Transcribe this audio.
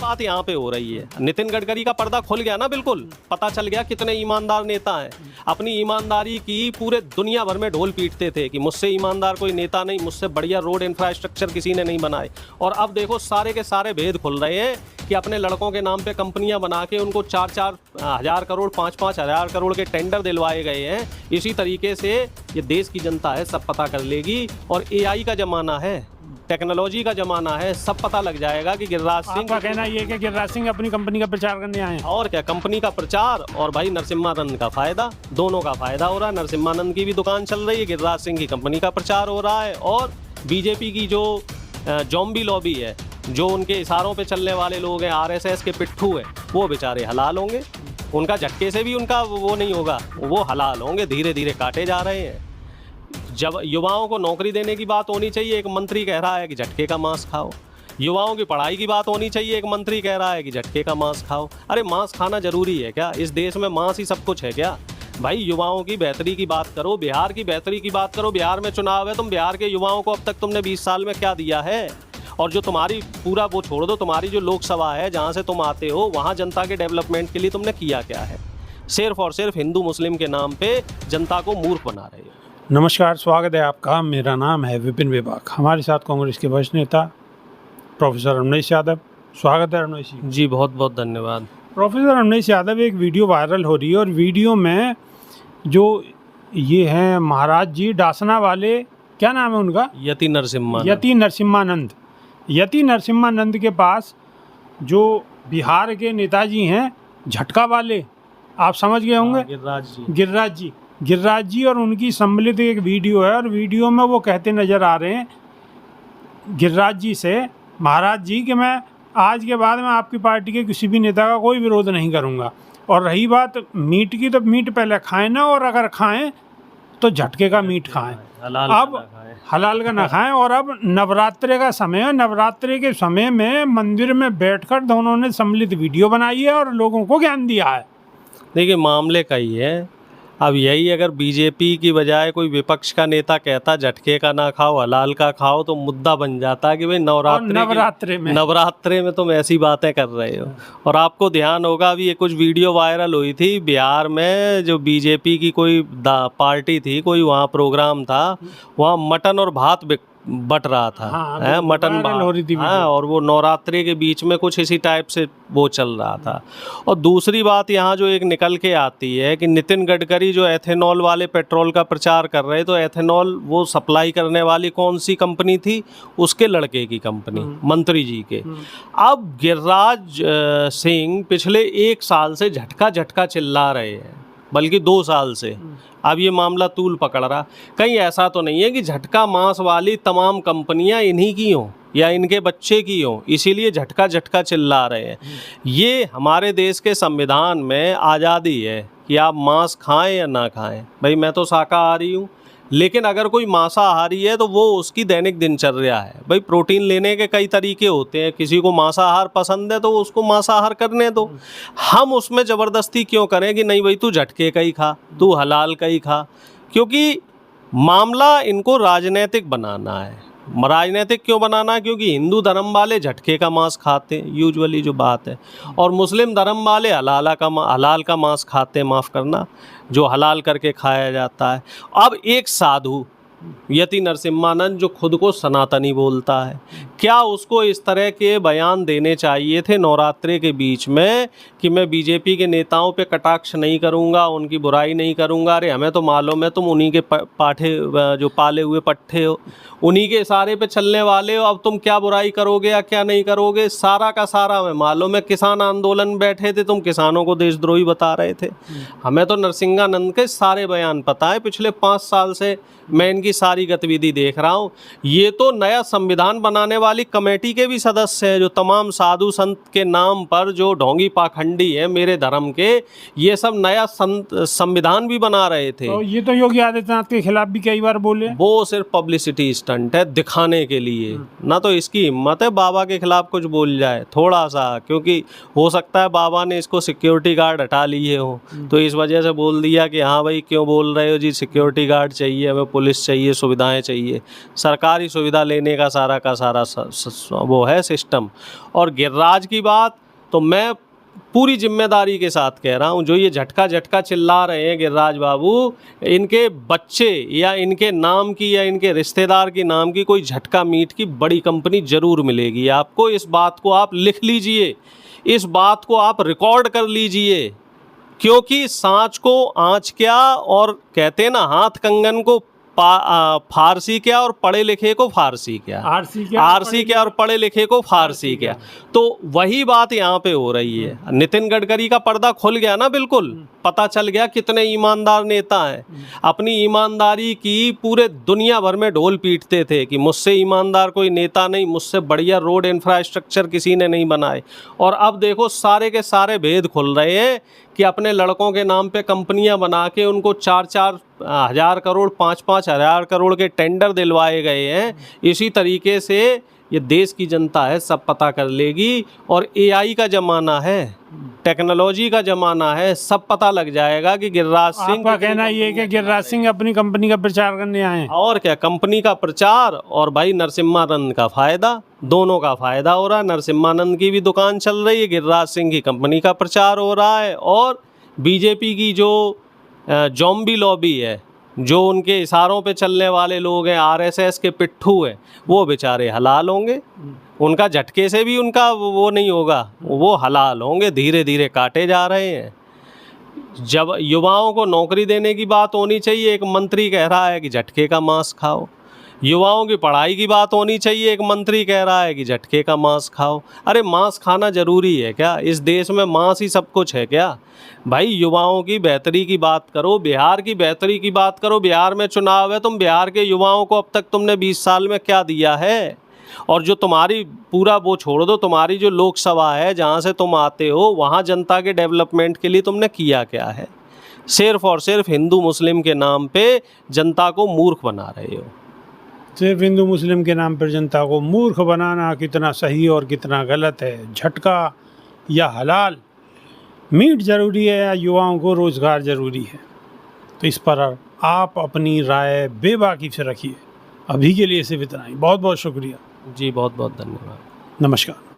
बात यहाँ पे हो रही है। नितिन गडकरी का पर्दा खुल गया ना, बिल्कुल पता चल गया कितने ईमानदार नेता हैं। अपनी ईमानदारी की पूरे दुनिया भर में ढोल पीटते थे कि मुझसे ईमानदार कोई नेता नहीं, मुझसे बढ़िया रोड इंफ्रास्ट्रक्चर किसी ने नहीं बनाए। और अब देखो सारे के सारे भेद खुल रहे हैं कि अपने लड़कों के नाम पे कंपनियां बना के उनको 4-4 हज़ार करोड़ 5-5 हज़ार करोड़ के टेंडर दिलवाए गए हैं। इसी तरीके से ये देश की जनता है, सब पता कर लेगी। और AI का ज़माना है, टेक्नोलॉजी का ज़माना है, सब पता लग जाएगा कि गिरिराज सिंह का कहना ये है कि गिरिराज सिंह अपनी कंपनी का प्रचार करने आए हैं। और क्या, कंपनी का प्रचार और भाई नरसिम्हानंद का फायदा, दोनों का फायदा हो रहा है। नरसिम्हानंद की भी दुकान चल रही है, गिरिराज सिंह की कंपनी का प्रचार हो रहा है। और बीजेपी की जो जॉम्बी लॉबी है, जो उनके इशारों पे चलने वाले लोग हैं, RSS के पिट्ठू हैं, वो बेचारे हलाल होंगे। उनका झटके से भी उनका वो नहीं होगा, वो हलाल होंगे, धीरे धीरे काटे जा रहे हैं। जब युवाओं को नौकरी देने की बात होनी चाहिए, एक मंत्री कह रहा है कि झटके का मांस खाओ। युवाओं की पढ़ाई की बात होनी चाहिए, एक मंत्री कह रहा है कि झटके का मांस खाओ। अरे मांस खाना जरूरी है क्या? इस देश में मांस ही सब कुछ है क्या? भाई युवाओं की बेहतरी की बात करो, बिहार की बेहतरी की बात करो। बिहार में चुनाव है, तुम बिहार के युवाओं को अब तक तुमने 20 साल में क्या दिया है? और जो तुम्हारी पूरा वो छोड़ दो, तुम्हारी जो लोकसभा है जहाँ से तुम आते हो, वहाँ जनता के डेवलपमेंट के लिए तुमने किया क्या है? सिर्फ और सिर्फ हिंदू मुस्लिम के नाम पे जनता को मूर्ख बना रहे हो। नमस्कार, स्वागत है आपका। मेरा नाम है विपिन विभाग। हमारे साथ कांग्रेस के वरिष्ठ नेता प्रोफेसर रमनेश यादव। स्वागत है रमनेश जी। जी बहुत बहुत धन्यवाद। प्रोफेसर रमनेश यादव, एक वीडियो वायरल हो रही है और वीडियो में जो ये हैं महाराज जी डासना वाले, क्या नाम है उनका? यति नरसिम्हानंद के पास जो बिहार के नेताजी हैं झटका वाले, आप समझ गए होंगे, गिरिराज जी और उनकी सम्मिलित एक वीडियो है। और वीडियो में वो कहते नज़र आ रहे हैं गिरिराज जी से, महाराज जी, कि मैं आज के बाद में आपकी पार्टी के किसी भी नेता का कोई विरोध नहीं करूंगा। और रही बात मीट की, तो मीट पहले खाएं ना, और अगर खाएं तो झटके का मीट खाएं, अब हलाल का ना खाएं। और अब नवरात्रि का समय है, नवरात्रि के समय में मंदिर में बैठकर दोनों ने सम्मिलित वीडियो बनाई है और लोगों को ज्ञान दिया है। देखिए मामले का ही है। अब यही अगर बीजेपी की बजाय कोई विपक्ष का नेता कहता झटके का ना खाओ हलाल का खाओ, तो मुद्दा बन जाता कि भाई नवरात्रे में तुम ऐसी बातें कर रहे हो। और आपको ध्यान होगा अभी ये कुछ वीडियो वायरल हुई थी बिहार में, जो बीजेपी की कोई पार्टी थी, कोई वहाँ प्रोग्राम था, वहाँ मटन और भात बट रहा था। हाँ, मटन हो रही थी। हाँ, और वो नवरात्रि के बीच में कुछ इसी टाइप से वो चल रहा था। और दूसरी बात यहाँ जो एक निकल के आती है कि नितिन गडकरी जो एथेनॉल वाले पेट्रोल का प्रचार कर रहे, तो एथेनॉल वो सप्लाई करने वाली कौन सी कंपनी थी? उसके लड़के की कंपनी, मंत्री जी के। अब गिरिराज सिंह पिछले 1 साल से झटका चिल्ला रहे हैं, बल्कि 2 साल से। अब ये मामला तूल पकड़ रहा। कहीं ऐसा तो नहीं है कि झटका मांस वाली तमाम कंपनियां इन्हीं की हों या इनके बच्चे की हों, इसीलिए झटका चिल्ला रहे हैं। ये हमारे देश के संविधान में आज़ादी है कि आप मांस खाएं या ना खाएं। भाई मैं तो शाकाहारी हूँ, लेकिन अगर कोई मांसाहारी है तो वो उसकी दैनिक दिनचर्या है। भाई प्रोटीन लेने के कई तरीके होते हैं, किसी को मांसाहार पसंद है तो उसको मांसाहार करने दो। हम उसमें ज़बरदस्ती क्यों करें कि नहीं भाई तू झटके का ही खा, तू हलाल का ही खा? क्योंकि मामला इनको राजनीतिक बनाना है। राजनीतिक क्यों बनाना है? क्योंकि हिंदू धर्म वाले झटके का मांस खाते हैं, यूजुअली जो बात है, और मुस्लिम धर्म वाले हलाल का मांस खाते हैं, माफ़ करना, जो हलाल करके खाया जाता है। अब एक साधु यति नरसिम्हानंद जो खुद को सनातनी बोलता है, क्या उसको इस तरह के बयान देने चाहिए थे नवरात्रि के बीच में कि मैं बीजेपी के नेताओं पे कटाक्ष नहीं करूंगा, उनकी बुराई नहीं करूंगा? अरे हमें तो मालूम है तुम उन्हीं के जो पाले हुए पट्टे हो, उन्हीं के इशारे पे चलने वाले हो। अब तुम क्या बुराई करोगे या क्या नहीं करोगे, सारा का सारा हमें मालूम है। किसान आंदोलन बैठे थे, तुम किसानों को देशद्रोही बता रहे थे। हमें तो नरसिम्हानंद के सारे बयान पता है, पिछले 5 साल से मैं इनकी सारी गतिविधि देख रहा हूँ। ये तो नया संविधान बनाने वाली कमेटी के भी सदस्य हैं, जो तमाम साधु संत के नाम पर जो ढोंगी पाखंडी है मेरे धर्म के, ये सब नया संविधान भी बना रहे थे। तो ये तो योगी आदित्यनाथ के खिलाफ भी कई बार बोले। वो सिर्फ पब्लिसिटी स्टंट है, दिखाने के लिए। ना तो इसकी हिम्मत है बाबा के खिलाफ कुछ बोल जाए थोड़ा सा, क्योंकि हो सकता है बाबा ने इसको सिक्योरिटी गार्ड हटा लिए हो, तो इस वजह से बोल दिया कि हाँ भाई क्यों बोल रहे हो जी, सिक्योरिटी गार्ड चाहिए हमें, पुलिस चाहिए। चाहिए, सुविधाएं चाहिए, सरकारी सुविधा लेने का सारा वो है सिस्टम। और गिरिराज की बात तो मैं पूरी जिम्मेदारी के साथ कह रहा हूँ, जो ये झटका चिल्ला रहे हैं गिरिराज बाबू, इनके बच्चे या इनके नाम की या इनके रिश्तेदार की नाम की कोई झटका मीट की बड़ी कंपनी ज़रूर मिलेगी आपको। इस बात को आप लिख लीजिए, इस बात को आप रिकॉर्ड कर लीजिए, क्योंकि सांच को आँच क्या, और कहते हैं ना हाथ कंगन को फारसी क्या और पढ़े लिखे को फारसी क्या, आरसी क्या और पढ़े लिखे को फारसी क्या। तो वही बात यहाँ पे हो रही है। नितिन गडकरी का पर्दा खुल गया ना, बिल्कुल पता चल गया कितने ईमानदार नेता हैं। अपनी ईमानदारी की पूरे दुनिया भर में ढोल पीटते थे कि मुझसे ईमानदार कोई नेता नहीं, मुझसे बढ़िया रोड इंफ्रास्ट्रक्चर किसी ने नहीं बनाए। और अब देखो सारे के सारे भेद खुल रहे हैं कि अपने लड़कों के नाम पे कंपनियां बना के उनको 4-4 हज़ार करोड़ 5-5 हज़ार करोड़ के टेंडर दिलवाए गए हैं। इसी तरीके से ये देश की जनता है, सब पता कर लेगी। और एआई का ज़माना है, टेक्नोलॉजी का ज़माना है, सब पता लग जाएगा कि गिरिराज सिंह का कहना ये है कि गिरिराज सिंह अपनी कंपनी का प्रचार करने आए हैं। और क्या, कंपनी का प्रचार और भाई नरसिम्हानंद का फ़ायदा, दोनों का फ़ायदा हो रहा है। नरसिम्हानंद की भी दुकान चल रही है, गिरिराज सिंह की कंपनी का प्रचार हो रहा है। और बीजेपी की जो ज़ॉम्बी लॉबी है, जो उनके इशारों पे चलने वाले लोग हैं, आरएसएस के पिट्ठू हैं, वो बेचारे हलाल होंगे। उनका झटके से भी उनका वो नहीं होगा, वो हलाल होंगे। धीरे धीरे काटे जा रहे हैं। जब युवाओं को नौकरी देने की बात होनी चाहिए, एक मंत्री कह रहा है कि झटके का मांस खाओ। युवाओं की पढ़ाई की बात होनी चाहिए, एक मंत्री कह रहा है कि झटके का मांस खाओ। अरे मांस खाना ज़रूरी है क्या? इस देश में मांस ही सब कुछ है क्या? भाई युवाओं की बेहतरी की बात करो, बिहार की बेहतरी की बात करो। बिहार में चुनाव है, तुम बिहार के युवाओं को अब तक तुमने 20 साल में क्या दिया है? और जो तुम्हारी पूरा वो छोड़ दो, तुम्हारी जो लोकसभा है जहाँ से तुम आते हो, वहाँ जनता के डेवलपमेंट के लिए तुमने किया क्या है? सिर्फ और सिर्फ हिंदू मुस्लिम के नाम पे जनता को मूर्ख बना रहे हो। सिर्फ हिंदू मुस्लिम के नाम पर जनता को मूर्ख बनाना कितना सही और कितना गलत है। झटका या हलाल मीट ज़रूरी है या युवाओं को रोज़गार ज़रूरी है? तो इस पर आप अपनी राय बेबाकी से रखिए। अभी के लिए सिर्फ इतना ही। बहुत बहुत शुक्रिया जी, बहुत बहुत धन्यवाद। नमस्कार।